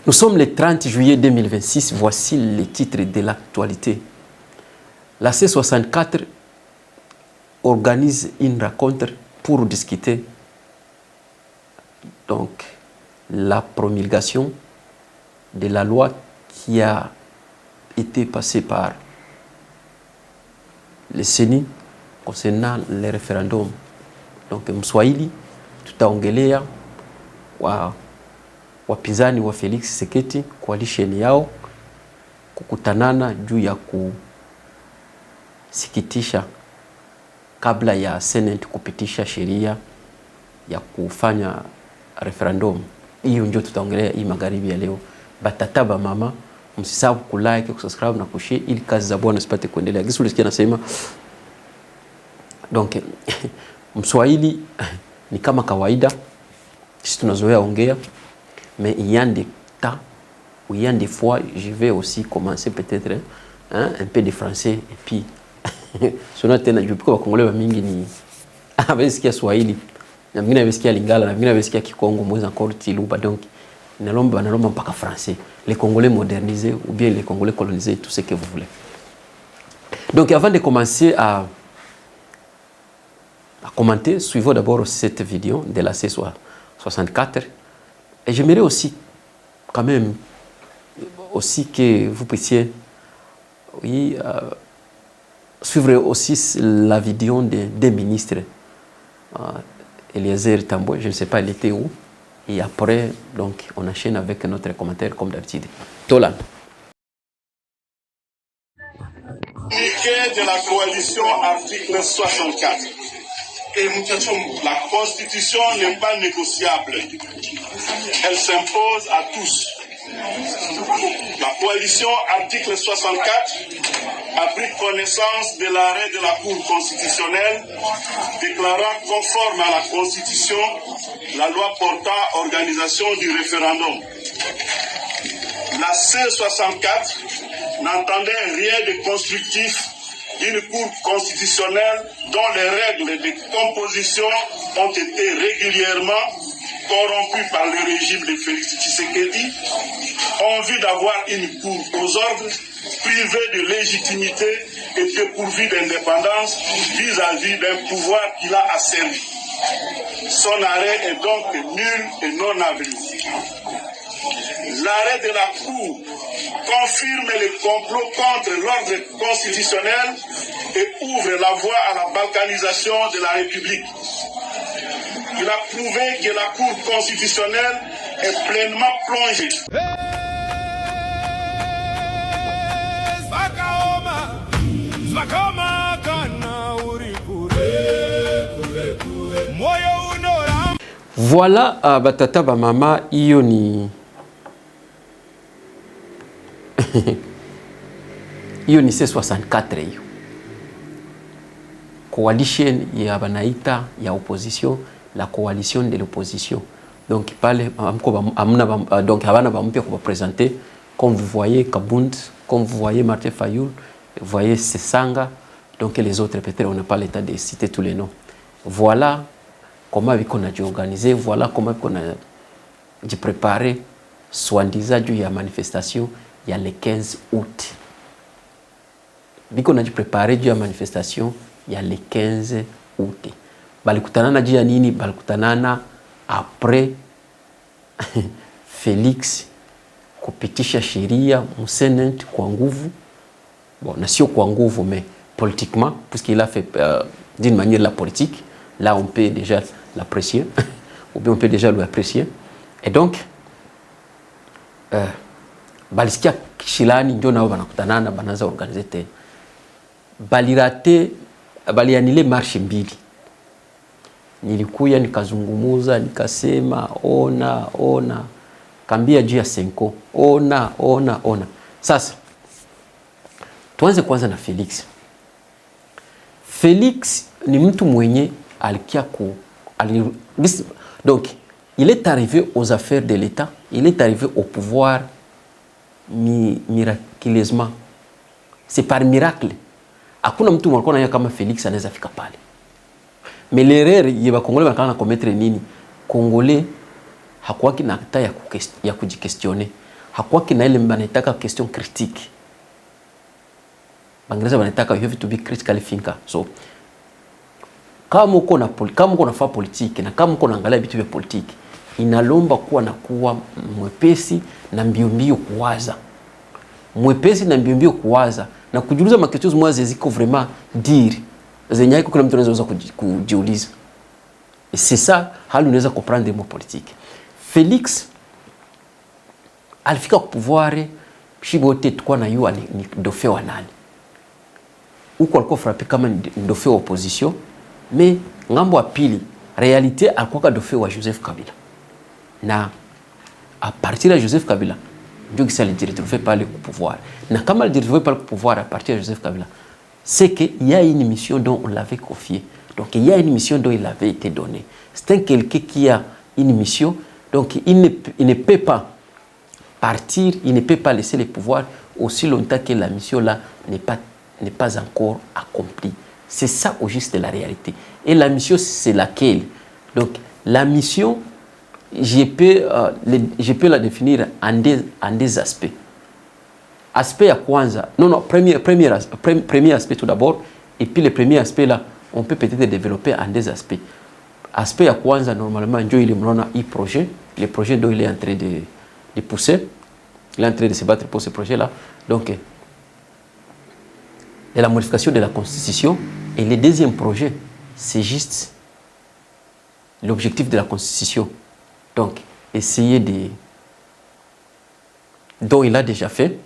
Nous sommes le 30 juillet 2026, voici les titres de l'actualité. La C64 organise une rencontre pour discuter donc la promulgation de la loi qui a été passée par le CENI concernant les référendums. Donc Mswahili tutaongelea wapinzani wa Felix Tshisekedi coalition yao kukutanana juu ya kusikitisha kabla ya Senate kupitisha sheria ya kufanya referendum. Hiyo ndio tutaongelea hii magharibi ya leo. Batata ba mama, msisahau kulike, kusubscribe na kushare ili kazi za Bwana zipate kuendelea. Kisu ulisikia nasema donc Mswahili ni kama kawaida sisi tunazoea ongea, mais il y a des temps où il y a des fois je vais aussi commencer peut-être un peu de français et puis sona tena juu kwa Kongole mingi ni abesikia Swahili na mingine abesikia Lingala na mingine abesikia Kikongo mweza encore Tiluba, donc nalomba mpaka français, les Congolais modernisés ou bien les Congolais colonisés, tout ce que vous voulez. Donc avant de commencer à commenter, suivons d'abord cette vidéo de la C64 et j'aimerais aussi quand même aussi que vous puissiez suivre aussi la vidéo des ministres. Eliezer Tambwe, je ne sais pas, il était où. Et après, donc, on enchaîne avec notre commentaire comme d'habitude. Tolan. De la coalition article 64. Et la Constitution n'est pas négociable. Elle s'impose à tous. La coalition article 64 a pris connaissance de l'arrêt de la Cour constitutionnelle déclarant conforme à la Constitution la loi portant organisation du référendum. La C64 n'entendait rien de constructif d'une Cour constitutionnelle dont les règles de composition ont été régulièrement corrompues par le régime de Félix Tshisekedi, ont envie d'avoir une Cour aux ordres, privée de légitimité et dépourvue d'indépendance vis-à-vis d'un pouvoir qu'il a asservi. Son arrêt est donc nul et non avenu. L'arrêt de la Cour confirme les complots contre l'ordre constitutionnel et ouvre la voie à la balkanisation de la République. Il a prouvé que la Cour constitutionnelle est pleinement plongée. Voilà, batata ba mama, iyo ni hiyo ni C64 hiyo coalition ya banaita ya opposition, la coalition de l'opposition. Donc pale amna donc habana ba mpya kwa présenter, comme vous voyez Kabund, comme vous voyez Martin Fayoul, vous voyez Sesanga, donc les autres peut-être on n'a pas l'état de citer tous les noms. Voilà comment on a dû organiser, voilà comment on a dû préparer soi-disant il y a manifestation il y a le 15 août. Vu qu'on a dû préparer la manifestation il y a le 15 août. Balikutanana juu ya nini? Balikutanana après Felix kupitisha sheria msenent kwa nguvu. Bon, na sio kwa nguvu mais politiquement, puisqu'il a fait d'une manière la politique. Là on peut déjà l'apprécier ou bien on peut déjà l'apprécier. Et donc balisikia kishilani ndio nao banakutanana banaanza organiser tena. Balirate balianile marche mbili. Nilikuya nikazungumuza nikasema ona kambia juu ya Senko ona. Sasa tuanze kwanza na Felix. Felix ni mtu mwenye alikia donc il est arrivé aux affaires de l'État, il est arrivé au pouvoir miraculeusement. C'est par miracle. hakuna mtu mwalikuwa na kama Félix anaweza fika pale. Mais l'erreur yeba Congolais wanakana commettre nini? Congolais hakuwaki na hata ya kujikestionner. Hakuwaki na ile mbanataka question critique. Bangereza banataka you have to be critically thinker. So kama uko na fa politique na kama uko naangalia vitu vya politique, inalomba kuwa mwepesi na mbio kuwaza. Mwepesi na mbio kuwaza na kujiuliza makestions mwaze ziko vraiment dire. Zenye haiko kila mtu anaweza kujiuliza. Et c'est ça hali unaweza comprendre mo politique. Félix alifika pouvoir shibote tukwa na yua ni dauphin wa nani. Huko alikuwa frappé kama dauphin wa opposition, mais ngambo wa pili réalité alikuwa dauphin wa Joseph Kabila. Na à partir de Joseph Kabila, Dieu qui s'est retrouvé par le pouvoir. Na kama il retrouvé par le pouvoir à partir de Joseph Kabila, c'est qu'il y a une mission dont on l'avait confiée. Donc il y a une mission dont il avait été donné. C'est quelqu'un qui a une mission, donc il ne peut pas partir, il ne peut pas laisser le pouvoir aussi longtemps que la mission là n'est pas encore accomplie. C'est ça au juste de la réalité. Et la mission, c'est laquelle? Donc la mission, je peux la définir en des aspects. Aspect à kwanza. Non, premier aspect tout d'abord. Et puis le premier aspect là, on peut peut-être développer en des aspects. Aspect à kwanza, normalement, il est un projet. Le projet dont il est en train de pousser. Il est en train de se battre pour ce projet-là. Donc, de la modification de la Constitution. Et le deuxième projet, c'est juste l'objectif de la Constitution. Donc, essayer de... dont il a déjà fait,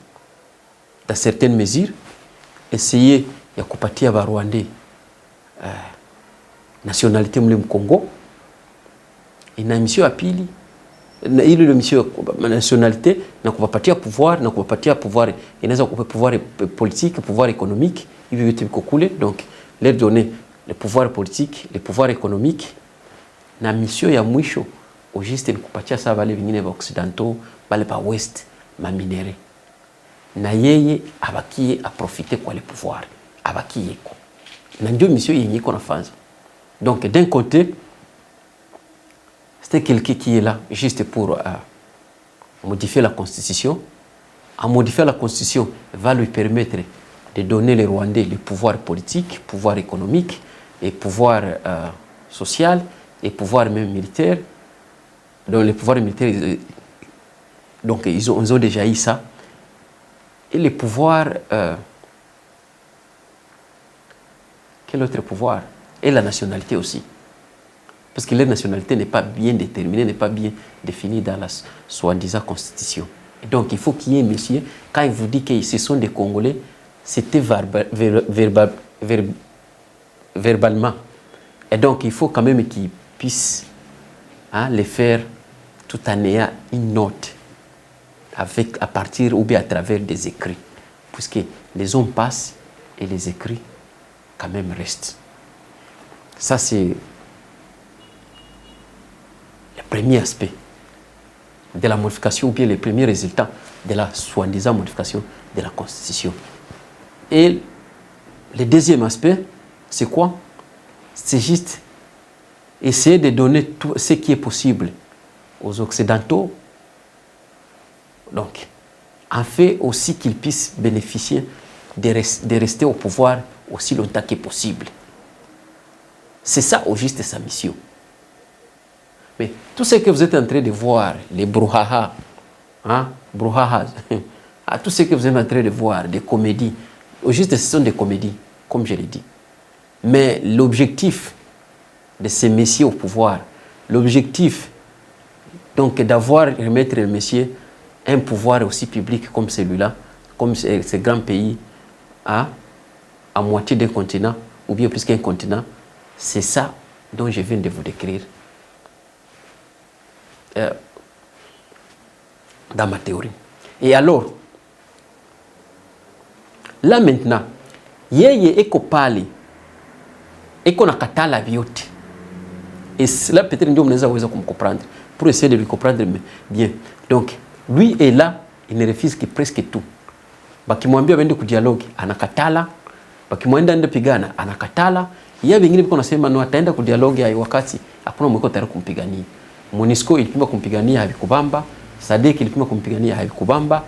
dans certaines mesures, essayer de kupatia ba Rwandais nationalité mle Congo. Et na mission ya pili, na ile mission nationalité na kupatia pouvoir, inaweza kupa pouvoir politique, pouvoir économique, hivi vitu viko kule. Donc, leur donner le pouvoir politique, le pouvoir économique. Na mission ya mwisho au juste ni kupatia sa wale vingine ba occidentaux, bale ba west ma minere. Na yeye abakie a profiter kwa le pouvoir, abakie ko. Na ndio mission yenye iko nafanza. Donc d'un côté, c'était quelqu'un qui est là juste pour modifier la constitution. En modifiant la constitution, va lui permettre de donner les Rwandais le pouvoir politique, pouvoir économique et pouvoir social et pouvoir même militaire. Donc les pouvoirs militaires, donc ils ont déjà eu ça. Et les pouvoirs, quel autre pouvoir? Et la nationalité aussi. Parce que la nationalité n'est pas bien déterminée, n'est pas bien définie dans la soi-disant constitution. Et donc il faut qu'il y ait un monsieur, quand il vous dit que ce sont des Congolais, c'était verbalement. Et donc il faut quand même qu'ils puissent les faire tout en ayant une note. À partir ou bien à travers des écrits. Puisque les hommes passent et les écrits quand même restent. Ça c'est le premier aspect de la modification ou bien les premiers résultats de la soi-disant modification de la Constitution. Et le deuxième aspect, c'est quoi? C'est juste essayer de donner tout ce qui est possible aux Occidentaux. Donc, en fait aussi qu'ils puissent bénéficier de rester au pouvoir aussi longtemps que possible. C'est ça au juste sa mission. Mais tout ce que vous êtes en train de voir, les brouhaha, tout ce que vous êtes en train de voir, des comédies, au juste ce sont des comédies, comme je l'ai dit. Mais l'objectif de ces messieurs au pouvoir, l'objectif donc d'avoir remettre le messieurs un pouvoir aussi public comme celui-là, comme ces grands pays, à moitié d'un continent, ou bien plus qu'un continent, c'est ça dont je viens de vous décrire dans ma théorie. Et alors, là maintenant, yeye eko pale, eko nakatala vyote. Et là peut-être ndio mnaweza weza comprendre, pour essayer de lui comprendre bien. Donc, lui est là, il ne refuse que presque tout. Bakimwambia wende ku dialogue, anakatala, Bakimwenda ende pigana anakatala. Yeye wengine biko nasema no ataenda ku dialogue ya wakati hakuna mwiko tayari kumpigania. MONUSCO ilipima kumpigania havikubamba, SADC ilipima kumpigania havikubamba,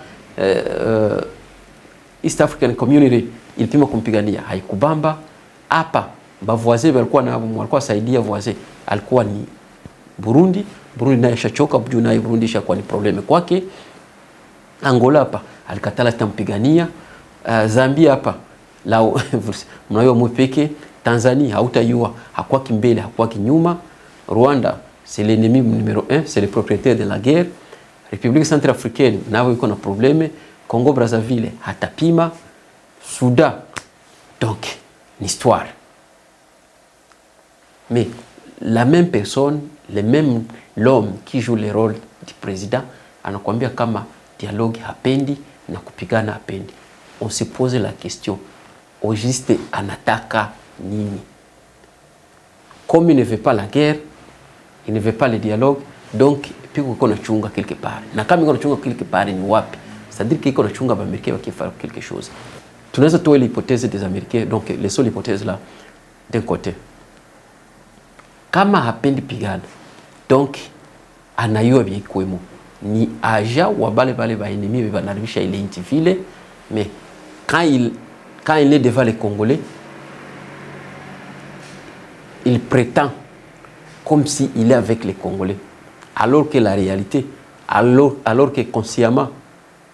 East African Community ilipima kumpigania haikubamba. Hapa bavoise walikuwa na walikuwa saidia voise alikuwa ni Burundi. Burundi naye shachoka juu naye Burundi shakuwa ni probleme kwake. Angola hapa alikatala tampigania. Zambia hapa lao mnayo mwepeke. Tanzania hautayua hakuwa kimbele hakuwa kinyuma. Rwanda c'est l'ennemi numéro 1, c'est le propriétaire de la guerre. République centrafricaine nao iko na probleme. Congo Brazzaville hatapima. Soudan donc une histoire. Mais la même personne, l'homme qui joue le rôle du président anakuambia kama dialogue hapendi na kupigana hapendi. On se pose la question, au juste anataka nini? Comme il ne veut pas la guerre, il ne veut pas le dialogue, donc piko iko nachunga quelque part. Na kama iko nachunga quelque part ni wapi? C'est-à-dire qu'il iko nachunga ba Américains wakifanya quelque chose. Tunaweza toa l'hypothèse des Américains, donc les seules hypothèses là d'un côté. Kama hapendi pigana, donc anayua bien kwemo ni aja wa bale ba ennemis banaribisha ile nchi vile, mais quand il est devant les Congolais, il prétend comme si il est avec les Congolais, alors que la réalité, alors que consciemment,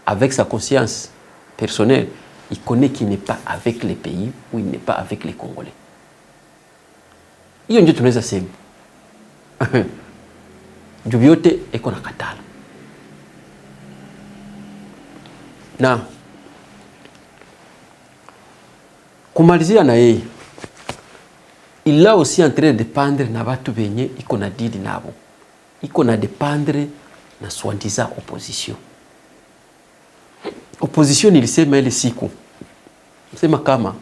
avec sa conscience personnelle, il connaît qu'il n'est pas avec les pays ou il n'est pas avec les Congolais. Hiyo ndio tunaweza sema. Jubiote eko na katala. Na kumalizia na yeye, il a aussi en train de dépendre na batu benye iko na didi nabo. Iko na dépendre na soi-disant opposition. Opposition nilisema ile siku. Sema kama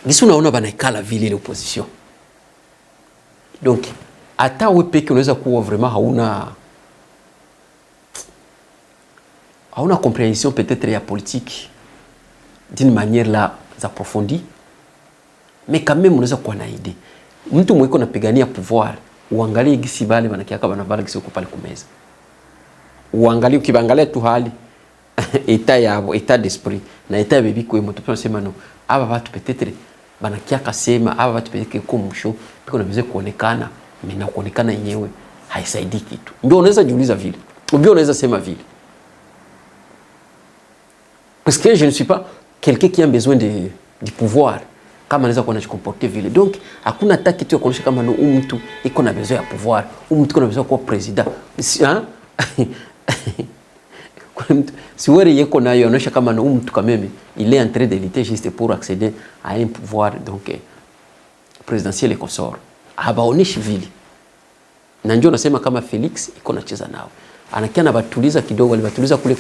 Gisu unaona banaikala vile ile opposition. Donc hata wewe peke unaweza kuwa vraiment hauna compréhension peut-être ya politique d'une manière là approfondie, mais quand même unaweza kuwa na idée. Mtu mwiko napigania pouvoir, uangalie gisi bale banakiaka banabala gisi uko pale kumeza. Uangalie ukibangalia tu hali état yabo, état d'esprit na état bebi kwa mtu tunasema no aba watu peut-être banakiaka sema aba watu peut-être kwa msho biko nabize kuonekana, mimi na kuonekana yenyewe haisaidii kitu. Ndio unaweza jiuliza vile. Ndio unaweza sema vile. Parce que je ne suis pas quelqu'un qui a besoin du pouvoir kama anaweza kuwa anajikomporter vile. Donc hakuna hata kitu ya kuonyesha kama no mtu iko na besoin ya pouvoir, mtu iko na besoin kuwa president. Si wewe yeko nayo inaonyesha kama no mtu kama mimi il est en train de lutter juste pour accéder à un pouvoir donc présidentiel et consort. Habaoneshi vile. Na ndio nasema kama Felix iko nacheza nao. Anakia na batuliza kidogo, alibatuliza kule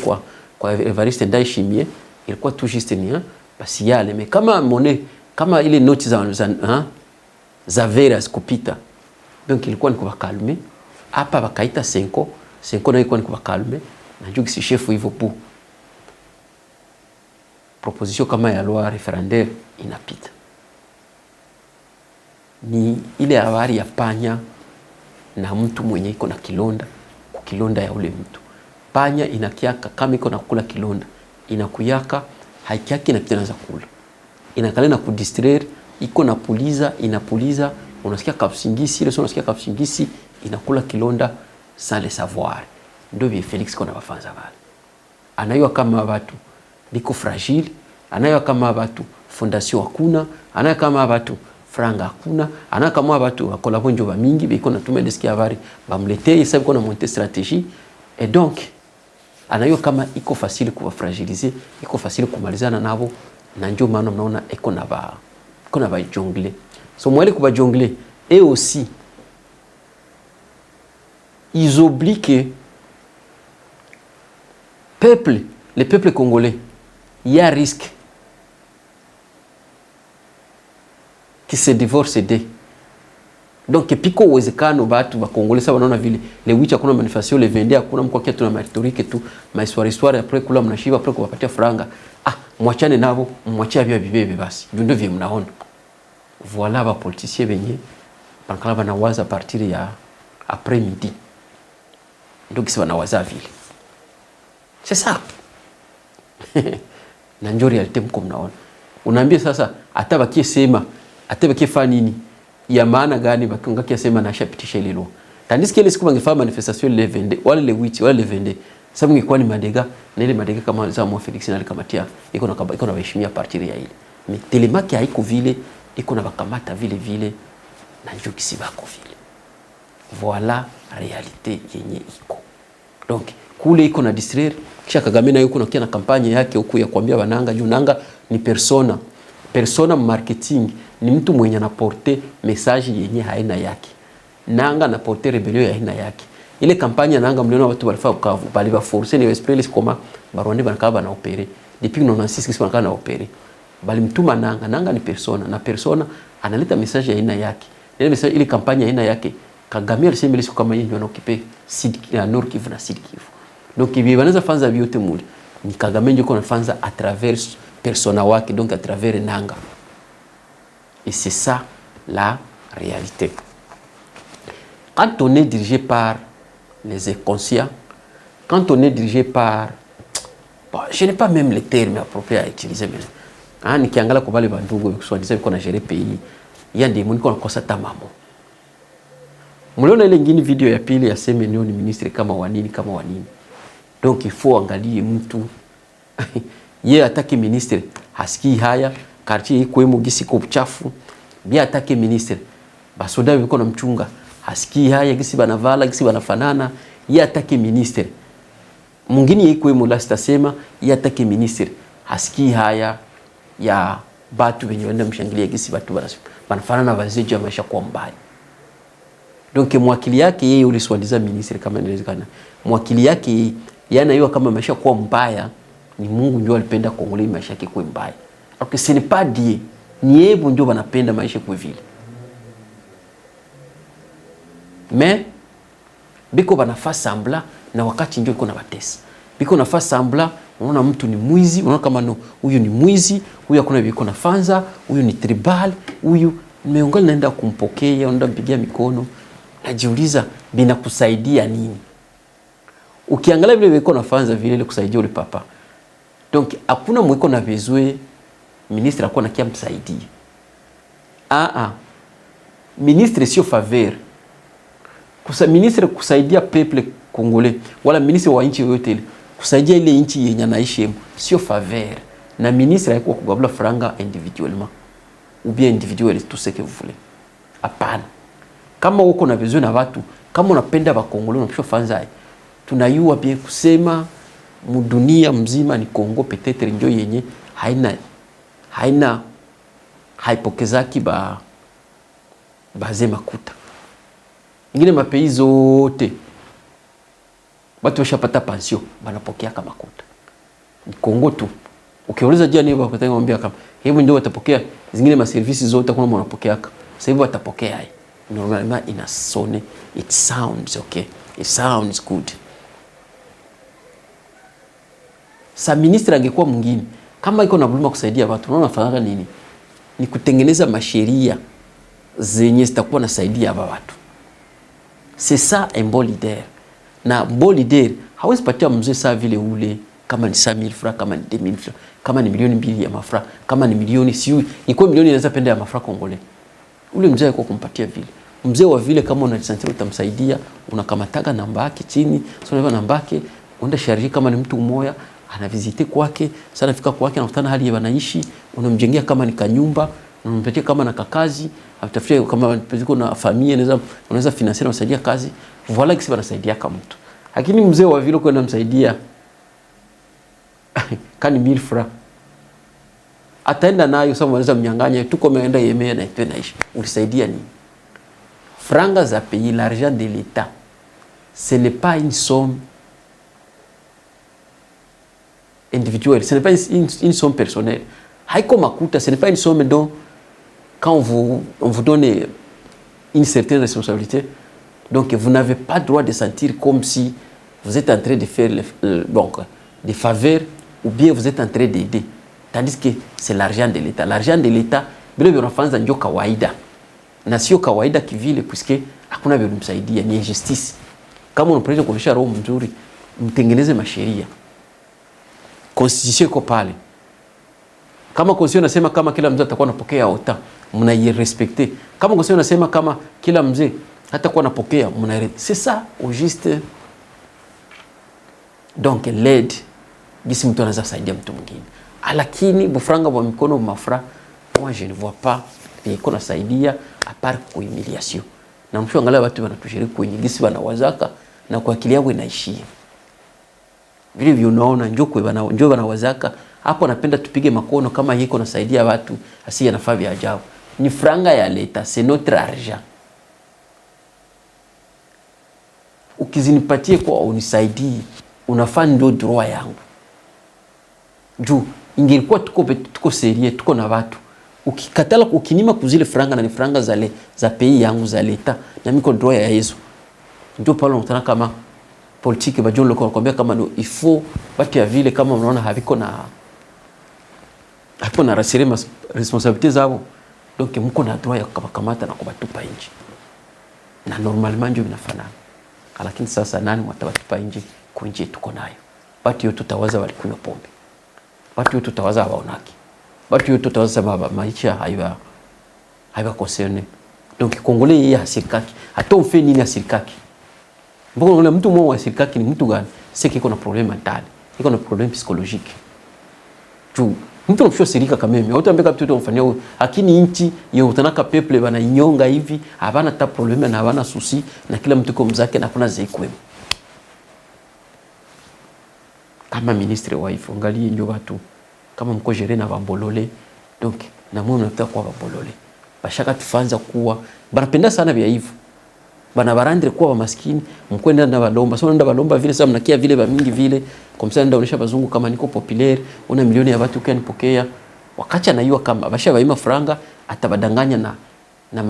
kwa Evariste Ndayishimiye, ilikuwa tout juste ni basi yale, mais kama ile notes za veras kupita, donc ilikuwa ni kubakalme hapa, bakaita Senko na ilikuwa ni kubakalme na ndio si chef hivyo pu proposition kama ya loi référendaire inapita. Ni ile habari ya panya na mtu mwenye iko na kilonda ya ule mtu. Panya inakiaka kama iko na kula kilonda, inakuyaka haikiaki na kitana za kula. Inakale na kudistraire, iko na puliza, inapuliza, unasikia kapsingisi, ile unasikia kapsingisi, inakula kilonda sans le savoir. Ndio bi Felix kona bafanza bale. Anayua kama watu biko fragile, anayua kama watu fondation hakuna, anayua kama watu franga hakuna, anayua kama watu wakola bonjo ba mingi, biko na tume desikia habari bamletee, sababu kuna monter stratégie. Et donc anayua kama iko facile kuwa fragiliser, iko facile kumalizana nabo, na ndio maana mnaona iko na ba jongle. So mwele kuba jongle et aussi ils oublient que le peuple congolais, il y a un risque qui se divorce d'eux. Donc piko uwezekano batu ba Congolais sawa wanaona vile le wicha kuna manifestation le 22 hakuna mko kia tuna maritorike tu ma histoire après kula mnashiba après kuwapatia franga. mwachane nabo, mwachia vya bibebe basi. Ndio vile mnaona. Voilà ba politiciens benye bankala banawaza partir ya après midi. Ndio kisi banawaza vile. C'est ça. Na ndio realite mko mnaona. Unaambia sasa atabakie sema, atabakie fanya nini? Ya maana gani bakingakia sema na shapitisha ile leo. Tandis que les siku bangefanya manifestation le 22 wala le 8 wala le 22. Sababu ingekuwa ni madega na ile madega kama za mwa Felix na alikamatia iko na waheshimia partir ya ile. Mais telemaki haiko vile iko na bakamata vile vile na ndio kisibako vile. Voilà réalité yenye iko. Donc kule iko na distraire kisha Kagame na yuko na kampanya yake huku ya kuambia wananga juu nanga ni persona marketing ni mtu mwenye anaporte message yenye haina yake. Nanga na porter rebellion ya haina yake. Ile kampanya nanga mliona watu walifaa Bukavu bali ba forcer ni esprit kama Barwande banakaba na opere depuis 96 kisi banakaba na opere bali mtuma nanga ni persona na persona analeta message ya haina yake. Ile message ile kampanya ya haina yake Kagame alisema ile siku kama yeye ndio anaokipe Sud Nord Kivu na Sud Kivu. Donc il banaweza fanza biote muli ni Kagame ndio kuna fanza à travers persona wake donc à travers nanga. Et c'est ça la réalité. Quand on est dirigé par les inconscients, quand on est dirigé par... Bon, je n'ai pas même les termes appropriés à utiliser. Hein, nikiangala kwa bale bandugu kuswadiza biko na gérer pays, ya ndimo niko nakosa tamamo. Mliona ile nyingine video ya pili ya sema ni ministre kama wanini. Donc il faut angalie mtu yeye atake ministre hasikii haya quartier iko emo gisi ko uchafu bia atake ministre basoda biko na mchunga hasikii haya gisi banavala gisi banafanana yeye atake ministre mwingine iko emo la stasema yeye atake ministre hasikii haya ya batu wenye wenda mshangilia gisi batu banafanana vazeji ya maisha kwa mbaya. Donc mwakili yake yeye uliswaliza ministre kama inawezekana mwakili yake yana hiyo kama maisha kwa mbaya ni Mungu ndio alipenda Kongole maisha yake kwa mbaya. Okay, ce n'est pas Dieu. Ni yeye ndio banapenda maisha kwa vile. Mais biko banafa sambla na wakati ndio iko na batesa. Biko nafa sambla, unaona mtu ni mwizi, unaona kama no huyu ni mwizi, huyu hakuna biko na fanza, huyu ni tribal, huyu meongali naenda kumpokea, unaenda mpigia mikono. Najiuliza binakusaidia nini? Ukiangalia vile biko na fanza vile kusaidia ule papa. Donc hakuna mwiko na bezwe ministre akona kia msaidie. Ministre sio faveur. Ministre kusaidia peuple congolais wala ministre wa nchi yote ile kusaidia ile nchi yenye anaishi sio faveur. Na ministre haiko kugabula franga individuellement ou bien individuel tout ce que vous voulez. Hapana. Kama uko na bezwe na watu, kama unapenda ba Congolais unapaswa fanza. Tunayua bien kusema mudunia mzima ni Kongo peut-être ndio yenye haina haipokezaki baze makuta. Ingine mapays zote watu washapata pension banapokea kama makuta. Ni Kongo tu. Ukiuliza jana hiyo wakwambia kama hebu ndio watapokea zingine ma services zote kuna wanapokea. Sasa hivi watapokea hai. Normalement ina sonne, it sounds okay. It sounds good. Sa ministre angekuwa mwingine kama iko na buluma kusaidia watu unaona fanya nini? Ni kutengeneza masheria zenye zitakuwa nasaidia hapa watu. C'est ça un bon leader. Na bon leader hawezi patia mzee saa vile ule kama ni 5,000 francs kama ni 2,000 francs kama ni milioni 2 ya mafra kama ni milioni siyo iko milioni inaweza penda ya mafra Kongole. Ule mzee yuko kumpatia vile. Mzee wa vile kama unajisantia utamsaidia unakamataga namba yake chini sio na namba yake unaenda shariki kama ni mtu mmoja anavisite kwake sana fika kwake anakutana hali ya wanaishi unamjengea kama ni kanyumba unampatia kama na kakazi atafutia kama peziko na familia unaweza financer unasaidia kazi voilà kisi banasaidia kama mtu lakini mzee wa vile kwenda msaidia kani 1000 francs ataenda nayo sasa unaweza mnyang'anya tuko meenda yemea na ipe naishi ulisaidia nini franga za pays l'argent de l'état ce n'est pas une somme individuelle, ce n'est pas une somme personnelle. Haiko makuta, ce n'est pas une somme dont quand on vous donne une certaine responsabilité, donc vous n'avez pas le droit de sentir comme si vous êtes en train de faire donc, des faveurs ou bien vous êtes en train d'aider. tandis que c'est l'argent de l'État. L'argent de l'État vile vinafanza ndio kawaida, na sio kawaida kivile, puisque hakuna vile msaidia, ni injustice. Kama unapenda kuonesha roho mzuri, mtengeneze masheria. Constitution iko pale. Kama constitution nasema kama kila mzee atakuwa anapokea ota, mnairespecter. Kama constitution nasema kama kila mzee hatakuwa anapokea, c'est ça au juste. Donc l'aide gisi mtu anaweza saidia mtu mwingine. Lakini bufranga wa mikono mafra, moi je ne vois pas iko nasaidia à part humiliation. Na msho angalia watu wanatushiriki kwenye gisi wanawazaka na kwa akili yao inaishia. Vile vile unaona njoo wanawazaka hapo, anapenda tupige makono kama yiko nasaidia watu asiye nafaa vya ajabu. Ni franga ya leta, c'est notre argent. Ukizinipatie kwa unisaidii, unafaa ndio droit yangu. Juu ingekuwa tuko serie, tuko na watu. Ukikatala ukinima kuzile franga na ni franga za pays yangu za leta, na miko droit ya Yesu. Ndio pale unataka kama politique ba John Loko kwambia kama no, il faut watu ya vile kama unaona haviko na rasire responsabilité zao, donc mko na droit ya kukamata na kubatupa nje. Na normalement ndio vinafanana. Lakini sasa nani watabatupa nje? Kunje tuko nayo. Watu yote tutawaza walikunywa pombe. Watu yote tutawaza hawaonaki. Watu yote tutawaza baba maisha haiba concerne. Donc Congolais yeye hasirikaki. Hata umfe nini hasirikaki. Mbona mtu mmoja hasirikaki ni mtu gani? C'est qu'il y a un problème mental, il y a un problème psychologique. Tu mtu unafio sirika kama mimi, watu ambeka mtoto mfanyao, lakini nchi yeye utanaka people bana inyonga hivi, habana ta problème na habana susi, na kila mtu kwa mzake na kuna zeikwe. Kama ministre wa hivyo, angalie ndio watu kama mko gérer na bambolole, donc na mimi nataka kwa bambolole. Bashaka tufanza kuwa banapenda sana vya hivyo. Bana barandire kuwa maskini, mkwenda na balomba. So nenda balomba vile sasa mnakia vile ba mingi vile. Kwa msana nenda onesha bazungu kama niko populaire, una milioni ya watu ukianipokea. Wakacha na hiyo kama basha baima franga atabadanganya na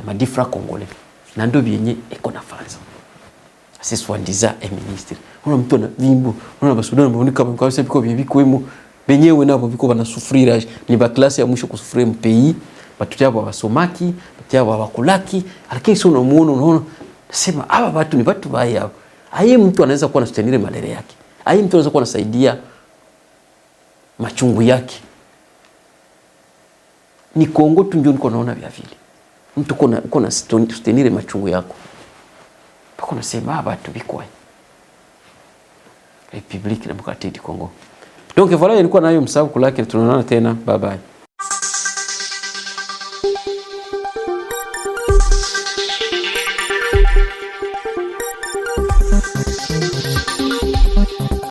madi fra Congolais. Na ndio bienye iko na fanza. C'est soi-disant un ministre. Una mtu na vimbo, una basudana mboni kama kwa sababu biko bibi kwemo. Benyewe nabo biko bana souffrir, ni ba classe ya mwisho kusufrir mpei. Batu yabo basomaki, batu yabo bakulaki, lakini sio unaona nasema hawa watu ni watu baya. Aye mtu anaweza kuwa anastenire malere yake. Aye mtu anaweza kuwa anasaidia machungu yake. Ni Kongo tu ndio niko naona vya vile. Mtu kuna stenire machungu yako. Pako nasema hawa watu biko. République démocratique du Congo. Donc voilà, ilikuwa nayo msabu kulake, tunaona tena, bye bye.